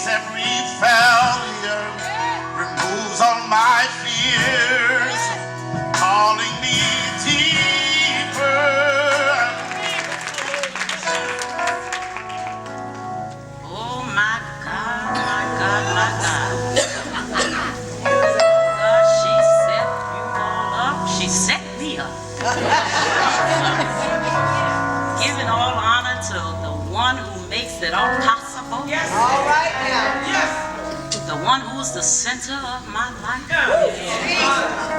every failure, removes all my fears, calling me deeper. Oh my God, my God, my God. She set you all up. She set me up. Giving all honor to the one who makes it all possible. Yes. All right now. Yes. The one who's the center of my life.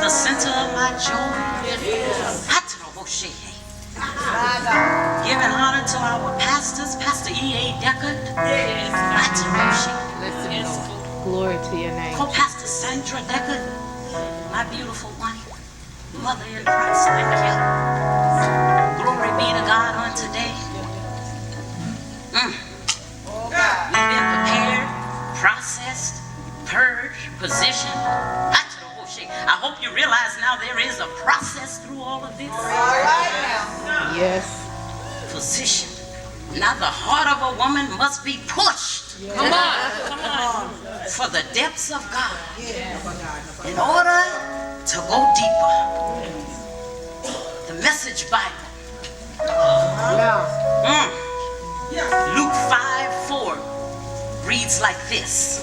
The center of my joy. Giving honor to our pastors, Pastor E.A. Deckard. Glory to your name. Co-Pastor Sandra Deckard, my beautiful wife, mother in Christ, thank you. Glory be to God on today. We've been prepared, processed, purged, positioned. I hope you realize now there is a process through all of this. All right now. Yes. Position. Now the heart of a woman must be pushed. Yes. Come on. For the depths of God. In order to go deeper. The Message Bible. Luke 5:4 reads like this.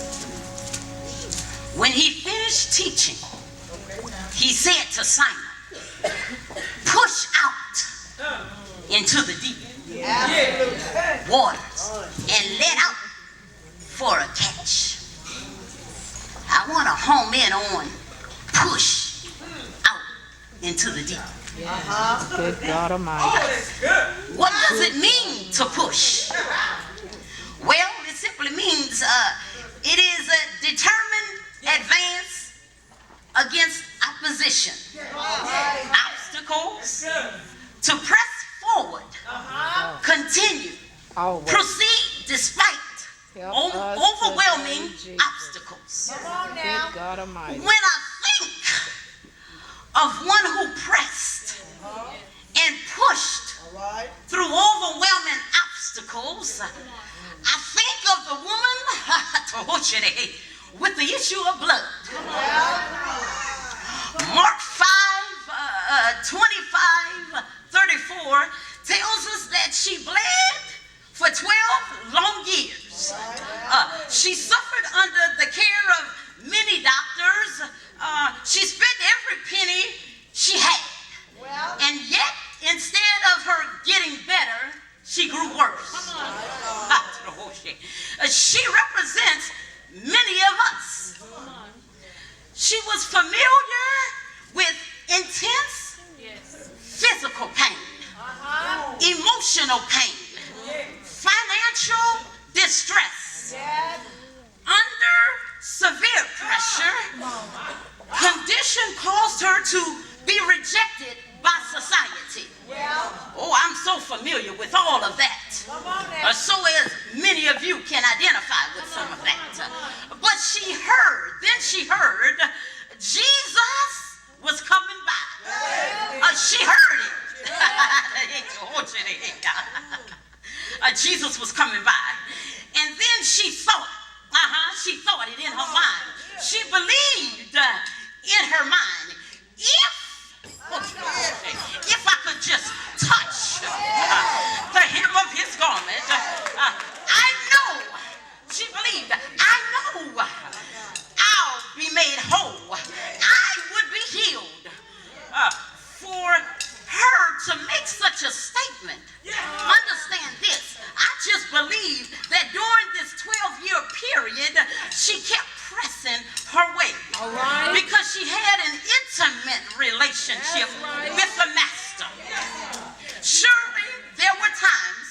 When he finished teaching, he said to Simon, push out into the deep waters and let out for a catch. I want to home in on push out into the deep. Good God Almighty. What does it mean to push? Well, it simply means it is a determined advance against opposition, obstacles, to press forward, continue, proceed despite overwhelming obstacles. Good God Almighty. When I think of one who pressed and pushed through overwhelming obstacles, I think of the woman with the issue of blood. Mark 5:25-34 tells us that she bled for 12 long years. She suffered under the care of many doctors. She spent every penny she had. And yet, instead of her getting better, she grew worse. She represents many of us. She was familiar with intense physical pain, emotional pain, financial distress. Under severe pressure, condition caused her to be rejected by society. Oh, I'm so familiar with all of that. So as many of you can identify with some of that. But she heard Jesus was coming by. She heard it. Jesus was coming by. And then she thought it in her mind. She believed in her mind, if I could just touch the hem of his garment, I know, she believed, I know I'll be made whole. I would be healed. For her to make such a statement, understand this, I just believe that during this 12-year period, she kept pressing her way. Because she had an intimate relationship with the Master. Surely there were times,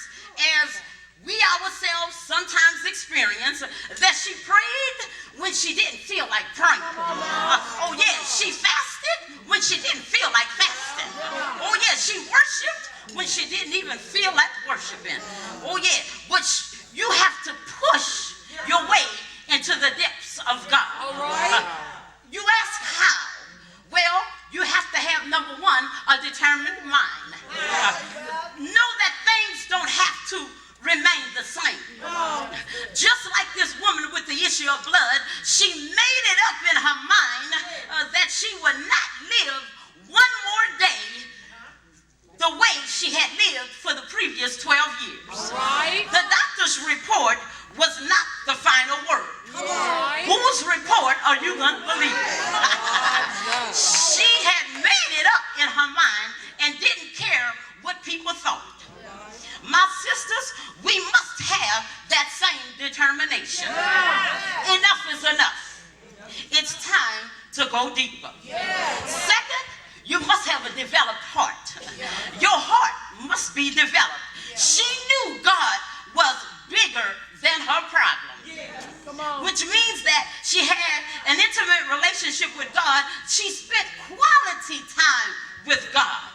as we ourselves sometimes experience, that she prayed when she didn't feel like praying. Oh yeah, she fasted when she didn't feel like fasting. Oh yeah, she worshiped when she didn't even feel like worshiping. Oh yeah, but you have to push your way into the depths of God. You ask how? Well, you have to have, number one, a determined mind. Know that things don't have to remain the same. Just like this woman with determination. Enough is enough. It's time to go deeper. Second, you must have a developed heart. Your heart must be developed. She knew God was bigger than her problem, which means that she had an intimate relationship with God. She spent quality time with God,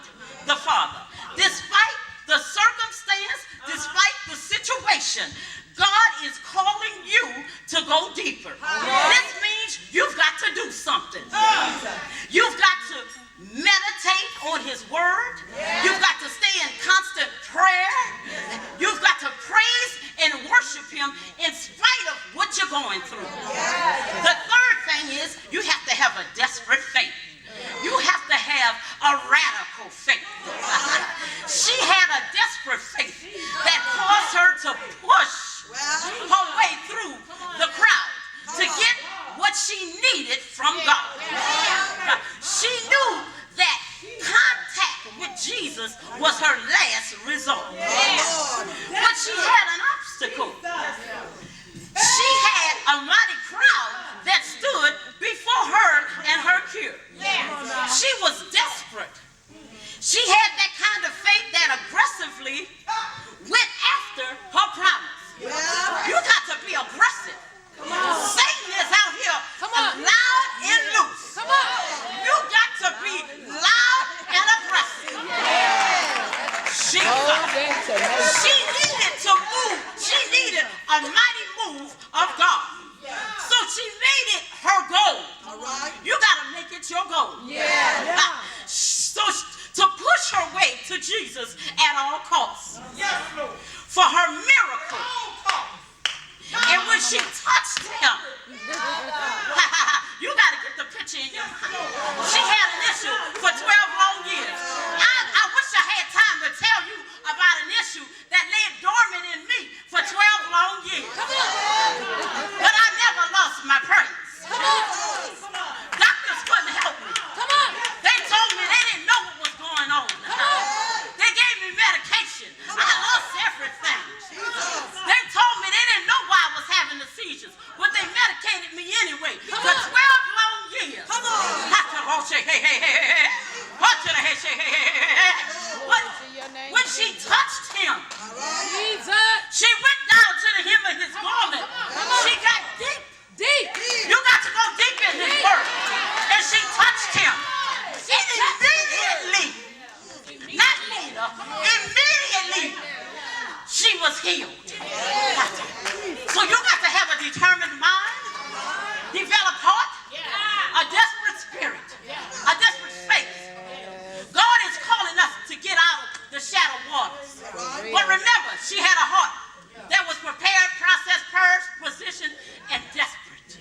the Father. Despite the circumstance, despite the situation, God is calling you to go deeper. This means you've got to do something. You've got to meditate on his word. You've got to stay in constant prayer. You've got to praise and worship him in spite of what you're going through. The third thing is you have to have a desperate faith. You have to have a radical faith. She had a desperate faith that caused her to push her way through the crowd to get what she needed from God. She knew that contact with Jesus was her last resort. But she had an obstacle. She had a mighty crowd that stood before her and her cure. She was desperate. She had that kind of faith that aggressively went after her promise. You got to be aggressive. Satan is out here loud and loose. You got to be loud and aggressive. She needed to move. She needed a mighty move of God. So she made it her goal. You got to make it your goal. So to push her way to Jesus at all costs. For her miracle. And when she touched him, you got to get the picture in your mind. She had an issue for 12 long years. I wish I had time to tell you about an issue that lay dormant in me for 12 long years. But I never lost my praise. Doctors couldn't help me. They told me they didn't know what was going on. They gave me medication. I lost everything. They told me they didn't know why I was having the seizures, but they medicated me anyway for 12 long years. When she touched him, she went down to the hem of his garment. She got deep. You got to go deep in his word. And she touched him. And immediately, not later, immediately, she was healed. So you got to have a determined mind, developed heart, a desperate spirit, a desperate faith. God is calling us to get out of the shadow waters. But remember, she had a heart that was prepared, processed, purged, positioned, and desperate.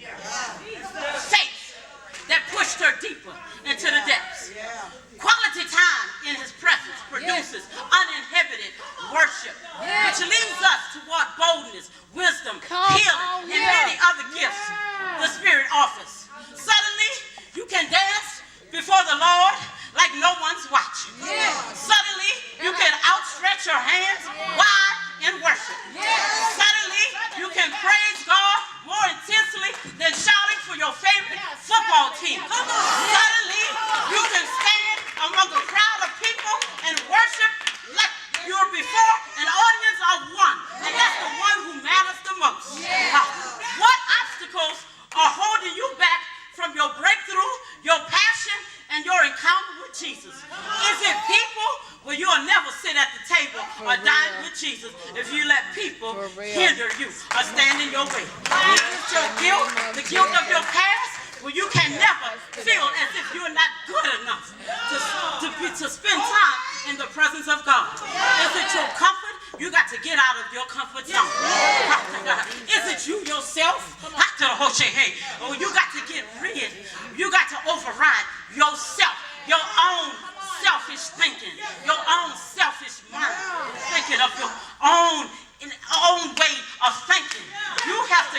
Faith that pushed her deeper into the depths. Quality time in his presence produces uninhibited worship, which leads us toward boldness, wisdom, healing, and many other gifts the Spirit offers. Suddenly, you can dance before the Lord like no one's watching. Suddenly, you can outstretch your hands wide in worship. Suddenly, you can praise God more intensely than shouting for your favorite football team. Suddenly, you can stand among a crowd of people and worship like you were before an audience of one. And that's the one who matters the most. What obstacles are holding you back from your breakthrough, your passion, and your encounter with Jesus? Is it people? Well, you'll never sit at the table or dine with Jesus if you let people hinder you or stand in your way. Is it your guilt, the guilt of your past? Well, you can never feel as if you're not good enough to spend time in the presence of God. Is it your comfort? You got to get out of your comfort zone. Is it you yourself? Oh, you got to get rid. You got to override yourself, your own selfish thinking, your own selfish mind, thinking of your own way of thinking. You have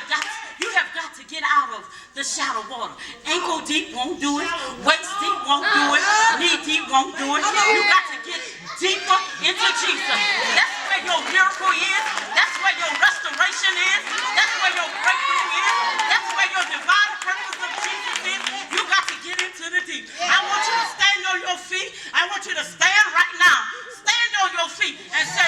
got to get out of the shallow water. Ankle deep won't do it. Waist deep won't do it. Knee deep won't do it. You got to get deeper into Jesus. That's where your miracle is. That's where your restoration is. That's where your breakthrough is. That's where your divine purpose of Jesus is. You got to get into the deep. I want you to stand on your feet. I want you to stand right now. Stand on your feet and say,